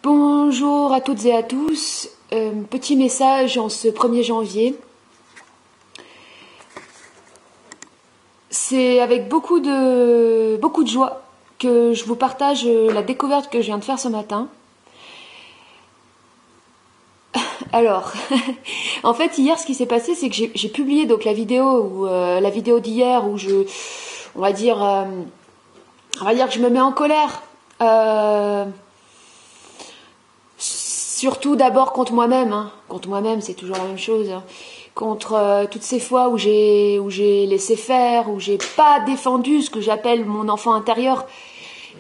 Bonjour à toutes et à tous. Petit message en ce 1er janvier. C'est avec beaucoup de joie que je vous partage la découverte que je viens de faire ce matin. Alors, en fait, hier, ce qui s'est passé, c'est que j'ai publié donc la vidéo d'hier où on va dire que je me mets en colère. Surtout d'abord contre moi-même. Contre moi-même, c'est toujours la même chose. Contre toutes ces fois où j'ai laissé faire, où j'ai pas défendu ce que j'appelle mon enfant intérieur.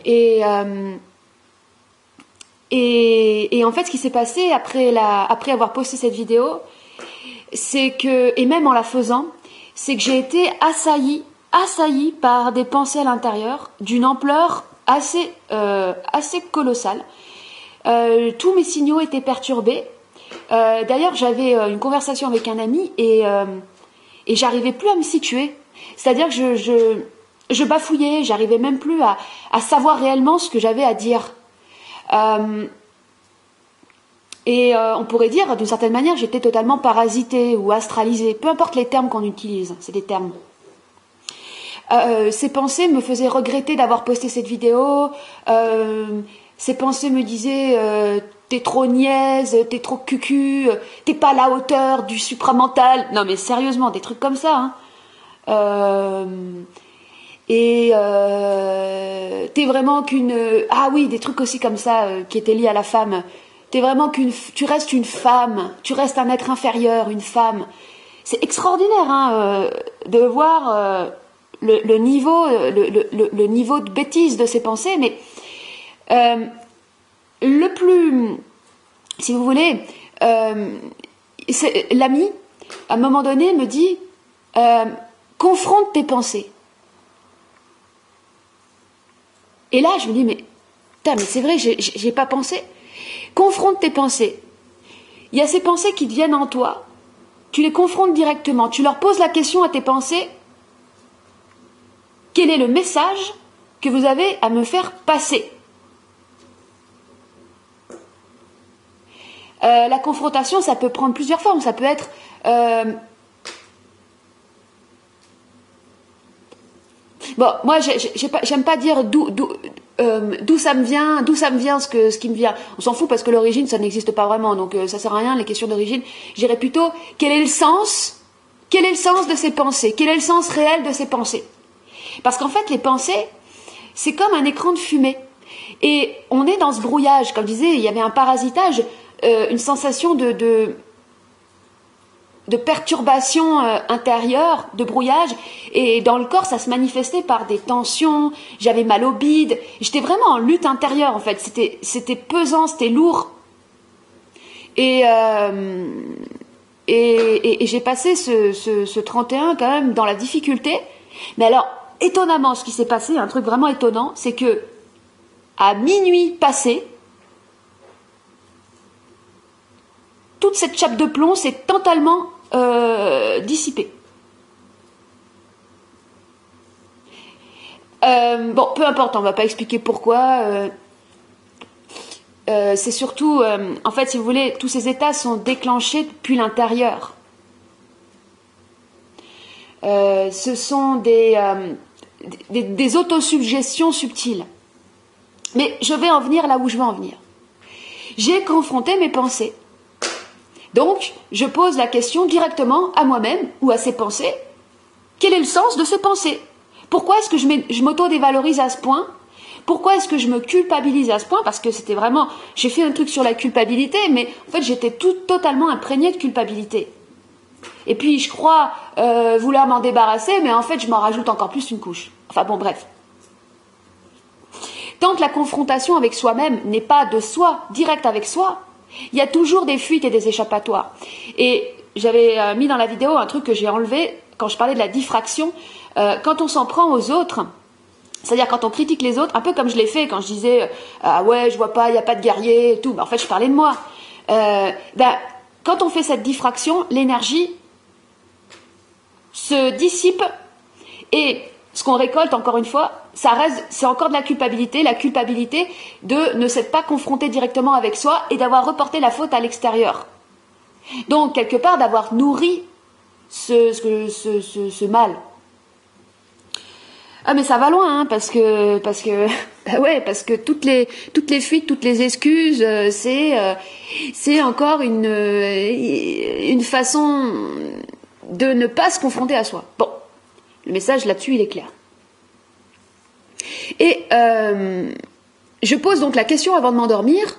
Et en fait, ce qui s'est passé après avoir posté cette vidéo, c'est que, et même en la faisant, c'est que j'ai été assaillie par des pensées à l'intérieur d'une ampleur assez colossale. Tous mes signaux étaient perturbés. D'ailleurs, j'avais une conversation avec un ami et j'arrivais plus à me situer. C'est-à-dire que je bafouillais, j'arrivais même plus à savoir réellement ce que j'avais à dire. On pourrait dire, d'une certaine manière, j'étais totalement parasitée ou astralisée. Peu importe les termes qu'on utilise, c'est des termes. Ces pensées me faisaient regretter d'avoir posté cette vidéo. Ces pensées me disaient t'es trop niaise, t'es trop cucu, t'es pas à la hauteur du supramental. Non mais sérieusement, des trucs comme ça. T'es vraiment qu'une... Ah oui, des trucs aussi comme ça qui étaient liés à la femme. Tu restes une femme, tu restes un être inférieur, une femme. C'est extraordinaire de voir le niveau de bêtise de ces pensées, mais le plus, si vous voulez, l'ami, à un moment donné, me dit confronte tes pensées. Et là, je me dis, mais c'est vrai, j'ai pas pensé. Confronte tes pensées. Il y a ces pensées qui viennent en toi. Tu les confrontes directement. Tu leur poses la question à tes pensées. Quel est le message que vous avez à me faire passer? La confrontation, ça peut prendre plusieurs formes. Ça peut être... Bon, moi, j'aime pas dire d'où ça me vient, ce qui me vient. On s'en fout parce que l'origine, ça n'existe pas vraiment. Donc, ça sert à rien, les questions d'origine. Je dirais plutôt, quel est le sens de ces pensées? Quel est le sens réel de ces pensées? Parce qu'en fait, les pensées, c'est comme un écran de fumée. Et on est dans ce brouillage. Comme je disais, il y avait un parasitage, une sensation de perturbation intérieure, de brouillage, et dans le corps ça se manifestait par des tensions, j'avais mal au bide, j'étais vraiment en lutte intérieure en fait, c'était pesant, c'était lourd, et j'ai passé ce 31 quand même dans la difficulté. Mais alors étonnamment, ce qui s'est passé, un truc vraiment étonnant, c'est que à minuit passé, toute cette chape de plomb s'est totalement dissipée. Bon, peu importe, on ne va pas expliquer pourquoi. C'est surtout, en fait, si vous voulez, tous ces états sont déclenchés depuis l'intérieur. Ce sont des autosuggestions subtiles. Mais je vais en venir là où je veux en venir. J'ai confronté mes pensées. Donc, je pose la question directement à moi-même ou à ces pensées. Quel est le sens de ces pensées? Pourquoi est-ce que je m'auto-dévalorise à ce point? Pourquoi est-ce que je me culpabilise à ce point? Parce que c'était vraiment... J'ai fait un truc sur la culpabilité, mais en fait, j'étais totalement imprégnée de culpabilité. Et puis, je crois vouloir m'en débarrasser, mais en fait, je m'en rajoute encore plus une couche. Enfin bon, bref. Tant que la confrontation avec soi-même n'est pas de soi, directe avec soi, il y a toujours des fuites et des échappatoires. Et j'avais mis dans la vidéo un truc que j'ai enlevé quand je parlais de la diffraction. Quand on s'en prend aux autres, c'est-à-dire quand on critique les autres, un peu comme je l'ai fait quand je disais ah ouais, je vois pas, il n'y a pas de guerrier et tout. Ben, en fait, je parlais de moi. Quand on fait cette diffraction, l'énergie se dissipe et ce qu'on récolte, encore une fois, ça reste, c'est encore de la culpabilité de ne s'être pas confronté directement avec soi et d'avoir reporté la faute à l'extérieur. Donc, quelque part, d'avoir nourri ce mal. Ah, mais ça va loin, hein, parce que toutes les fuites, toutes les excuses, c'est encore une façon de ne pas se confronter à soi. Bon, le message là-dessus, il est clair. Et je pose donc la question avant de m'endormir.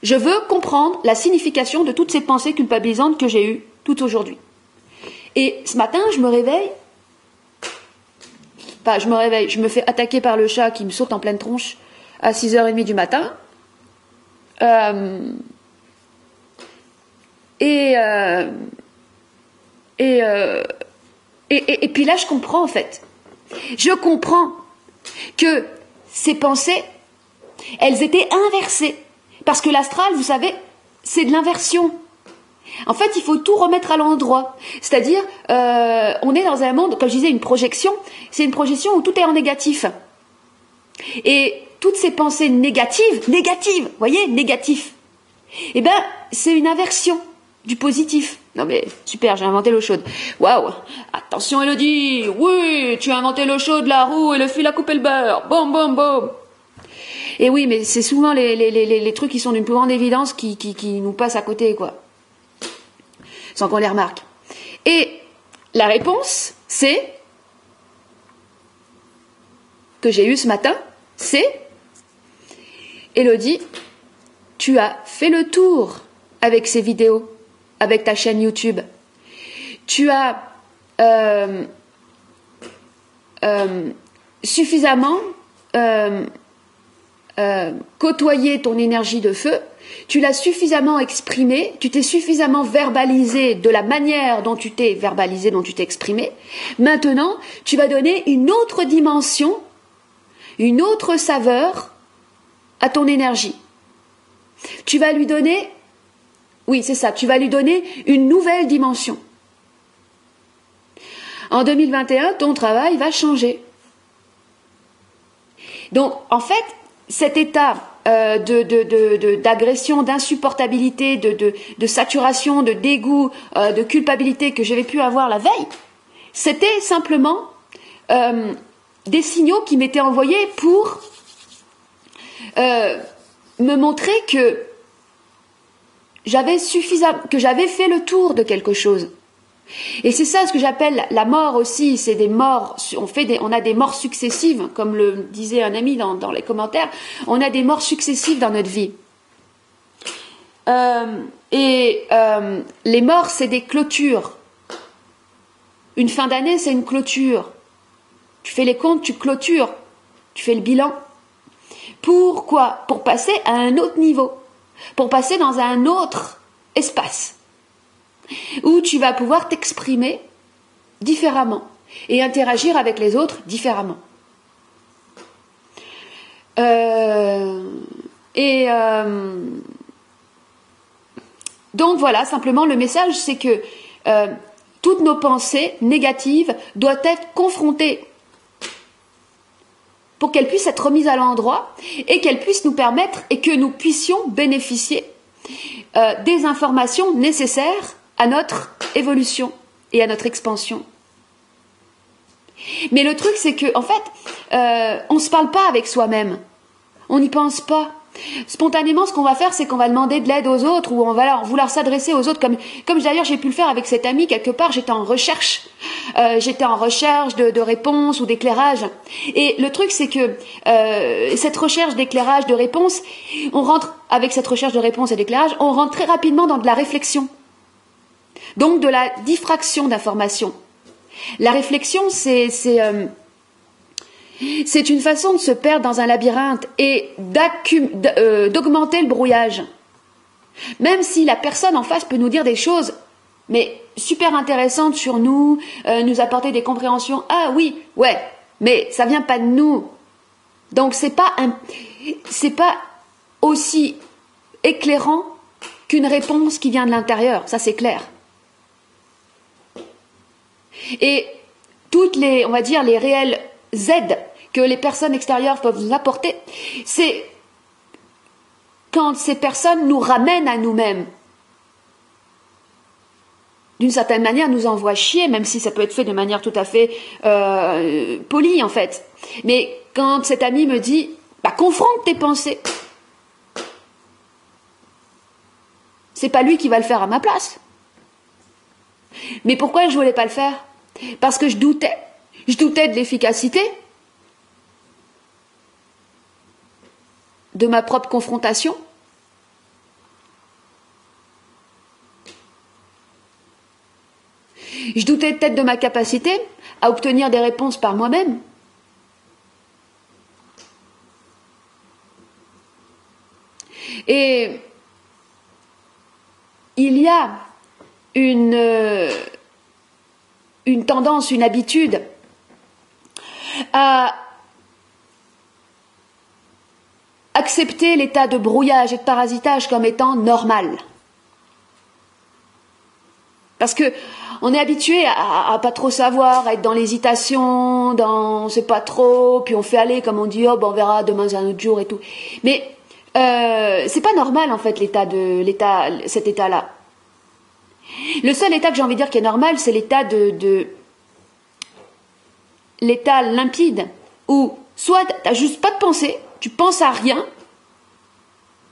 Je veux comprendre la signification de toutes ces pensées culpabilisantes que j'ai eues tout aujourd'hui. Et ce matin, je me fais attaquer par le chat qui me saute en pleine tronche à 6h30 du matin. Et puis là, je comprends en fait. Je comprends que ces pensées, elles étaient inversées. Parce que l'astral, vous savez, c'est de l'inversion. En fait, il faut tout remettre à l'endroit. C'est-à-dire, on est dans un monde, comme je disais, une projection. C'est une projection où tout est en négatif. Et toutes ces pensées négatives, voyez, négatif. Eh ben, c'est une inversion du positif. Non mais, super, j'ai inventé l'eau chaude. Waouh! Attention Elodie! Oui, tu as inventé l'eau chaude, la roue et le fil à couper le beurre. Boum, boum, boum. Et oui, mais c'est souvent les trucs qui sont d'une plus grande évidence qui nous passent à côté, quoi. Sans qu'on les remarque. Et la réponse, c'est que j'ai eue ce matin, c'est Elodie, tu as fait le tour avec ces vidéos, avec ta chaîne YouTube. Tu as suffisamment côtoyé ton énergie de feu, tu l'as suffisamment exprimé, tu t'es suffisamment verbalisé de la manière dont tu t'es verbalisé, dont tu t'es exprimé. Maintenant, tu vas donner une autre dimension, une autre saveur à ton énergie. Tu vas lui donner, oui c'est ça, tu vas lui donner une nouvelle dimension. En 2021, ton travail va changer. Donc, en fait, cet état d'agression, d'insupportabilité, de saturation, de dégoût, de culpabilité que j'avais pu avoir la veille, c'était simplement des signaux qui m'étaient envoyés pour me montrer que j'avais fait le tour de quelque chose. Et c'est ça ce que j'appelle la mort aussi, c'est des morts, on a des morts successives, comme le disait un ami dans les commentaires, on a des morts successives dans notre vie. Les morts, c'est des clôtures. Une fin d'année, c'est une clôture. Tu fais les comptes, tu clôtures, tu fais le bilan. Pourquoi? Pour passer à un autre niveau, pour passer dans un autre espace, où tu vas pouvoir t'exprimer différemment et interagir avec les autres différemment. Donc voilà, simplement le message, c'est que toutes nos pensées négatives doivent être confrontées pour qu'elles puissent être remises à l'endroit et qu'elles puissent nous permettre et que nous puissions bénéficier des informations nécessaires à notre évolution et à notre expansion. Mais le truc, c'est que, en fait, on ne se parle pas avec soi-même. On n'y pense pas. Spontanément, ce qu'on va faire, c'est qu'on va demander de l'aide aux autres ou on va vouloir s'adresser aux autres, comme d'ailleurs j'ai pu le faire avec cet ami. Quelque part, j'étais en recherche de réponses ou d'éclairage. Et le truc, c'est que cette recherche d'éclairage, de réponse, on rentre très rapidement dans de la réflexion. Donc de la diffraction d'informations. La réflexion, c'est une façon de se perdre dans un labyrinthe et d'augmenter le brouillage. Même si la personne en face peut nous dire des choses, mais super intéressantes sur nous, nous apporter des compréhensions. Ah oui, ouais, mais ça vient pas de nous. Donc c'est pas aussi éclairant qu'une réponse qui vient de l'intérieur, ça c'est clair. Et toutes les, on va dire, les réelles aides que les personnes extérieures peuvent nous apporter, c'est quand ces personnes nous ramènent à nous-mêmes. D'une certaine manière, nous envoient chier, même si ça peut être fait de manière tout à fait polie, en fait. Mais quand cet ami me dit, bah, confronte tes pensées, c'est pas lui qui va le faire à ma place. Mais pourquoi je voulais pas le faire? Parce que je doutais. Je doutais de l'efficacité de ma propre confrontation. Je doutais peut-être de ma capacité à obtenir des réponses par moi-même. Et il y a une tendance, une habitude à accepter l'état de brouillage et de parasitage comme étant normal. Parce que on est habitué à pas trop savoir, à être dans l'hésitation, dans on sait pas trop, puis on fait aller comme on dit, oh ben on verra demain c'est un autre jour et tout. Mais c'est pas normal en fait cet état-là. Le seul état que j'ai envie de dire qui est normal, c'est l'état l'état limpide, où soit t'as juste pas de pensée, tu penses à rien,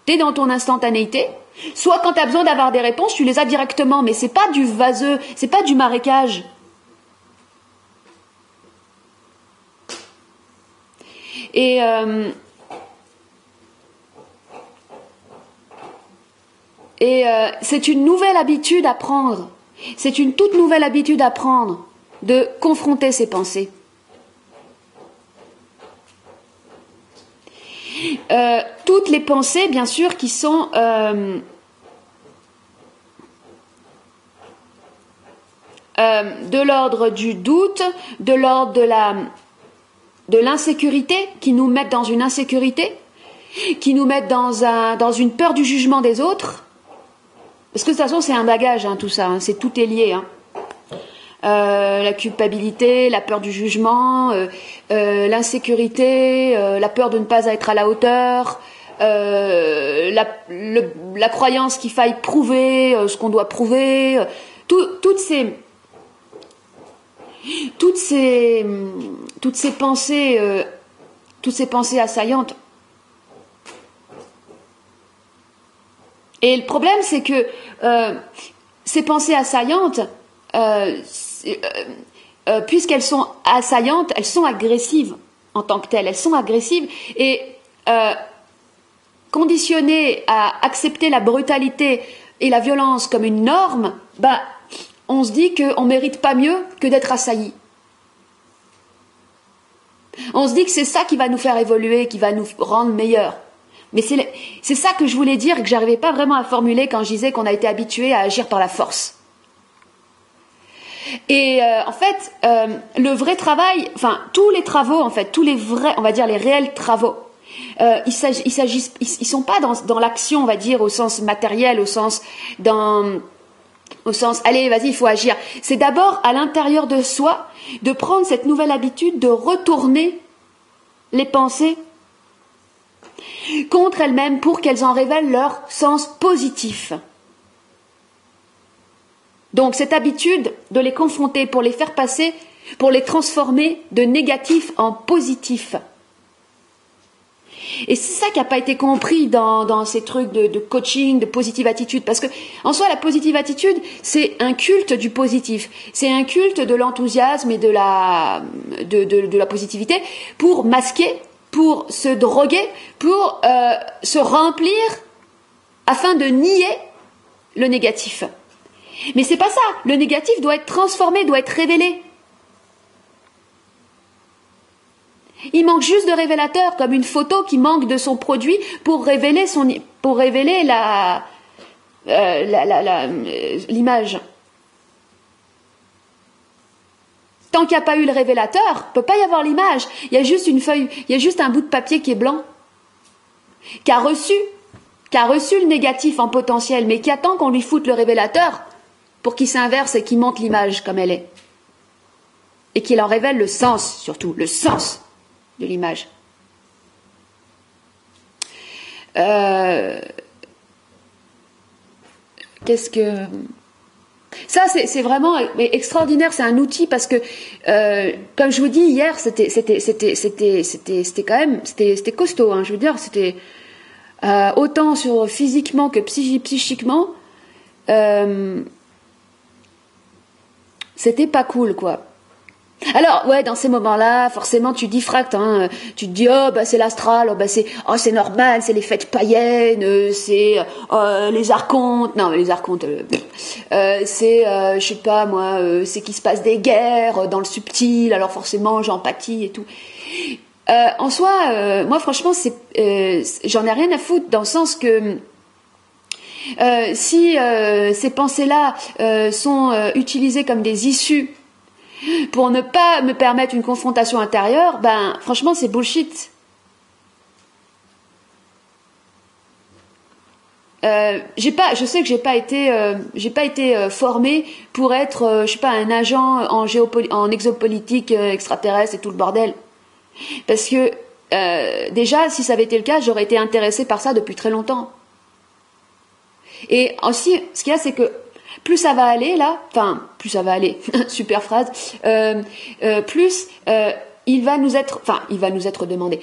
t'es dans ton instantanéité, soit quand t'as besoin d'avoir des réponses, tu les as directement, mais c'est pas du vaseux, c'est pas du marécage. Et c'est une nouvelle habitude à prendre. C'est une toute nouvelle habitude à prendre de confronter ses pensées. Toutes les pensées, bien sûr, qui sont de l'ordre du doute, de l'ordre de l'insécurité, qui nous mettent dans une insécurité, qui nous mettent dans une peur du jugement des autres. Parce que de toute façon, c'est un bagage, hein, tout ça, hein, tout est lié. Hein. La culpabilité, la peur du jugement, l'insécurité, la peur de ne pas être à la hauteur, la croyance qu'il faille prouver ce qu'on doit prouver, toutes ces pensées, assaillantes. Et le problème, c'est que ces pensées assaillantes, puisqu'elles sont assaillantes, elles sont agressives en tant que telles. Elles sont agressives et conditionnées à accepter la brutalité et la violence comme une norme, bah, on se dit qu'on ne mérite pas mieux que d'être assailli. On se dit que c'est ça qui va nous faire évoluer, qui va nous rendre meilleurs. Mais c'est ça que je voulais dire et que j'arrivais pas vraiment à formuler quand je disais qu'on a été habitué à agir par la force. Et en fait, le vrai travail, enfin tous les travaux, en fait, tous les vrais, on va dire les réels travaux, ils sont pas dans l'action, on va dire au sens matériel, au sens allez, vas-y, il faut agir. C'est d'abord à l'intérieur de soi de prendre cette nouvelle habitude de retourner les pensées contre elles-mêmes pour qu'elles en révèlent leur sens positif. Donc cette habitude de les confronter pour les faire passer, pour les transformer de négatif en positif. Et c'est ça qui n'a pas été compris dans ces trucs de coaching, de positive attitude. Parce que, en soi, la positive attitude, c'est un culte du positif. C'est un culte de l'enthousiasme et de la positivité pour masquer, pour se droguer, pour se remplir afin de nier le négatif. Mais c'est pas ça. Le négatif doit être transformé, doit être révélé. Il manque juste de révélateur, comme une photo qui manque de son produit pour révéler l'image. Tant qu'il n'y a pas eu le révélateur, il ne peut pas y avoir l'image. Il y a juste une feuille, il y a juste un bout de papier qui est blanc, qui a reçu le négatif en potentiel, mais qui attend qu'on lui foute le révélateur pour qu'il s'inverse et qu'il montre l'image comme elle est. Et qu'il en révèle le sens, surtout, le sens. de l'image. Qu'est-ce que... Ça, c'est vraiment extraordinaire, c'est un outil parce que, comme je vous dis hier, c'était quand même, c'était costaud, hein, je veux dire, c'était autant physiquement que psychiquement, c'était pas cool, quoi. Alors, ouais, dans ces moments-là, forcément, tu diffractes, hein, tu te dis, oh, bah, c'est l'astral, c'est normal, c'est les fêtes païennes, c'est, les archontes, non, les archontes, c'est, je sais pas, moi, c'est qu'il se passe des guerres dans le subtil, alors forcément, j'empathie et tout. En soi, moi, franchement, j'en ai rien à foutre dans le sens que, si ces pensées-là sont utilisées comme des issues pour ne pas me permettre une confrontation intérieure, ben franchement c'est bullshit. Je sais que j'ai pas été formée pour être, je sais pas, un agent en exopolitique extraterrestre et tout le bordel. Parce que déjà, si ça avait été le cas, j'aurais été intéressée par ça depuis très longtemps. Et aussi, ce qu'il y a, c'est que plus ça va aller là, enfin plus ça va aller, super phrase, plus il va nous être demandé.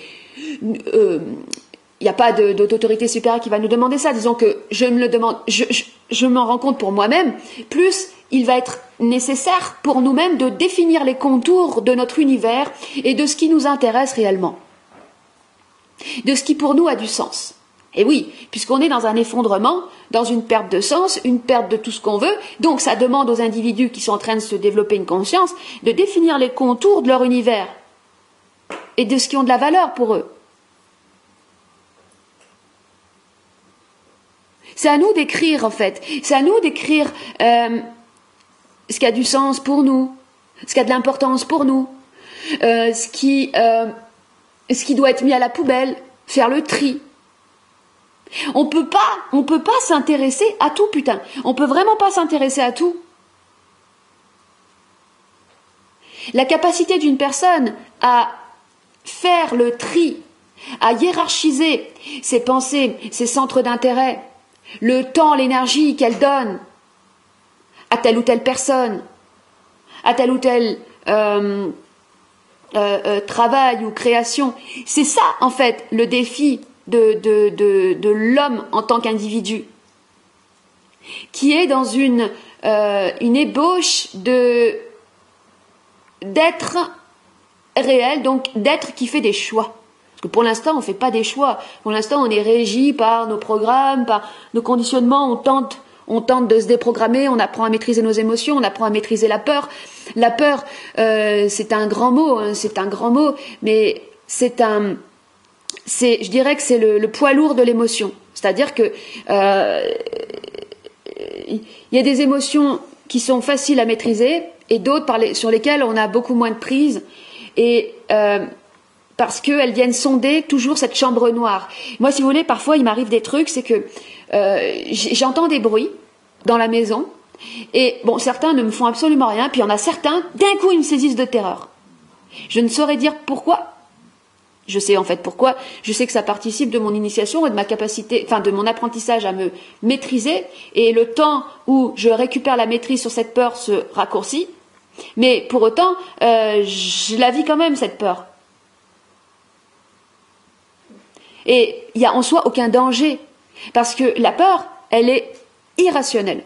Il n'y a pas d'autorité supérieure qui va nous demander ça. Disons que je me le demande, je m'en rends compte pour moi-même. Plus il va être nécessaire pour nous-mêmes de définir les contours de notre univers et de ce qui nous intéresse réellement, de ce qui pour nous a du sens. Et oui, puisqu'on est dans un effondrement, dans une perte de sens, une perte de tout ce qu'on veut, donc ça demande aux individus qui sont en train de se développer une conscience de définir les contours de leur univers et de ce qui ont de la valeur pour eux. C'est à nous d'écrire, en fait. C'est à nous d'écrire ce qui a du sens pour nous, ce qui a de l'importance pour nous, ce qui doit être mis à la poubelle, faire le tri. On peut pas s'intéresser à tout, putain. On peut vraiment pas s'intéresser à tout. La capacité d'une personne à faire le tri, à hiérarchiser ses pensées, ses centres d'intérêt, le temps, l'énergie qu'elle donne à telle ou telle personne, à tel ou tel travail ou création. C'est ça, en fait, le défi de l'homme en tant qu'individu, qui est dans une ébauche d'être réel, donc d'être qui fait des choix. Parce que pour l'instant, on ne fait pas des choix. Pour l'instant, on est régi par nos programmes, par nos conditionnements. On tente de se déprogrammer, on apprend à maîtriser nos émotions, on apprend à maîtriser la peur. La peur, c'est un grand mot, hein, mais je dirais que c'est le poids lourd de l'émotion. C'est-à-dire que il y a des émotions qui sont faciles à maîtriser et d'autres sur lesquelles on a beaucoup moins de prise, et parce qu'elles viennent sonder toujours cette chambre noire. Moi, si vous voulez, parfois il m'arrive des trucs, c'est que j'entends des bruits dans la maison, et bon, certains ne me font absolument rien, puis il y en a certains, d'un coup, ils me saisissent de terreur. Je ne saurais dire pourquoi. Je sais en fait pourquoi. Je sais que ça participe de mon initiation et de ma capacité, enfin de mon apprentissage à me maîtriser, et le temps où je récupère la maîtrise sur cette peur se raccourcit. Mais pour autant, je la vis quand même, cette peur. Et il n'y a en soi aucun danger, parce que la peur, elle est irrationnelle.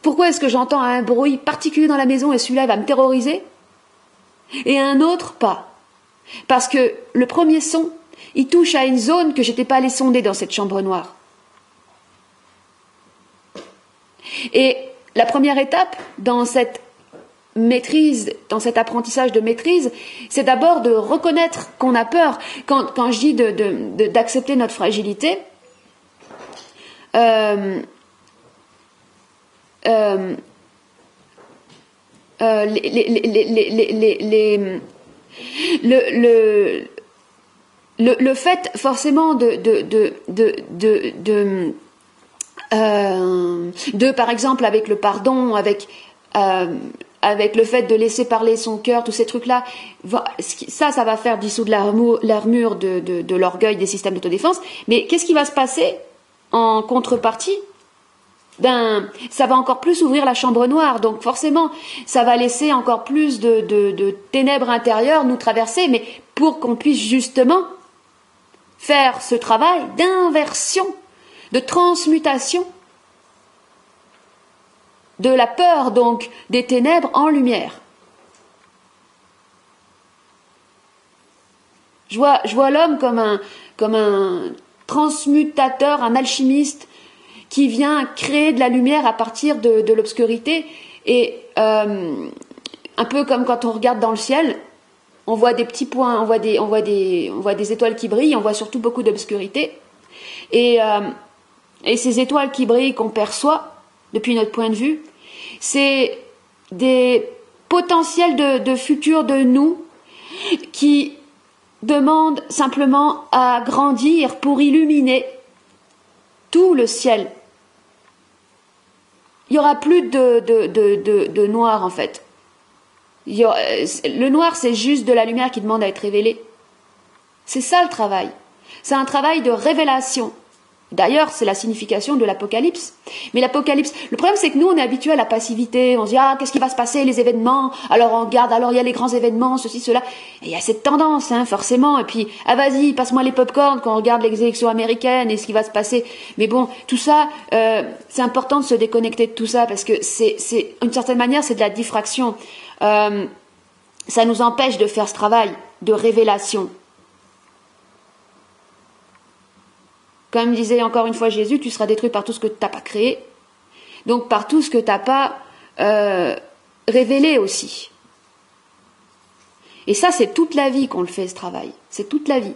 Pourquoi est-ce que j'entends un bruit particulier dans la maison et celui-là va me terroriser et un autre pas? Parce que le premier son, il touche à une zone que j'étais pas allée sonder dans cette chambre noire. Et la première étape dans cette maîtrise, dans cet apprentissage de maîtrise, c'est d'abord de reconnaître qu'on a peur. Quand je dis d'accepter notre fragilité, le fait forcément de par exemple avec le pardon, avec avec le fait de laisser parler son cœur, tous ces trucs-là, ça va faire dissoudre l'armure de l'orgueil des systèmes d'autodéfense. Mais qu'est-ce qui va se passer en contrepartie? Ça va encore plus ouvrir la chambre noire, donc forcément, ça va laisser encore plus de ténèbres intérieures nous traverser, mais pour qu'on puisse justement faire ce travail d'inversion, de transmutation, de la peur donc des ténèbres en lumière. Je vois l'homme comme un transmutateur, un alchimiste, qui vient créer de la lumière à partir de l'obscurité. Et un peu comme quand on regarde dans le ciel, on voit des petits points, on voit des étoiles qui brillent, on voit surtout beaucoup d'obscurité. Et ces étoiles qui brillent, qu'on perçoit depuis notre point de vue, c'est des potentiels de futur de nous qui demandent simplement à grandir pour illuminer tout le ciel. Il n'y aura plus de noir en fait. Le noir, c'est juste de la lumière qui demande à être révélée. C'est ça le travail. C'est un travail de révélation. D'ailleurs, c'est la signification de l'Apocalypse. Mais l'Apocalypse, le problème c'est que nous, on est habitués à la passivité. On se dit, qu'est-ce qui va se passer, les événements? Alors on regarde, alors il y a les grands événements, ceci, cela. Et il y a cette tendance, forcément. Et puis, vas-y, passe-moi les pop-corn quand on regarde les élections américaines et ce qui va se passer. Mais bon, tout ça, c'est important de se déconnecter de tout ça parce que c'est d'une certaine manière, c'est de la diffraction. Ça nous empêche de faire ce travail de révélation. Comme disait encore une fois Jésus, tu seras détruit par tout ce que tu n'as pas créé, donc par tout ce que tu n'as pas révélé aussi. Et ça, c'est toute la vie qu'on le fait, ce travail. C'est toute la vie.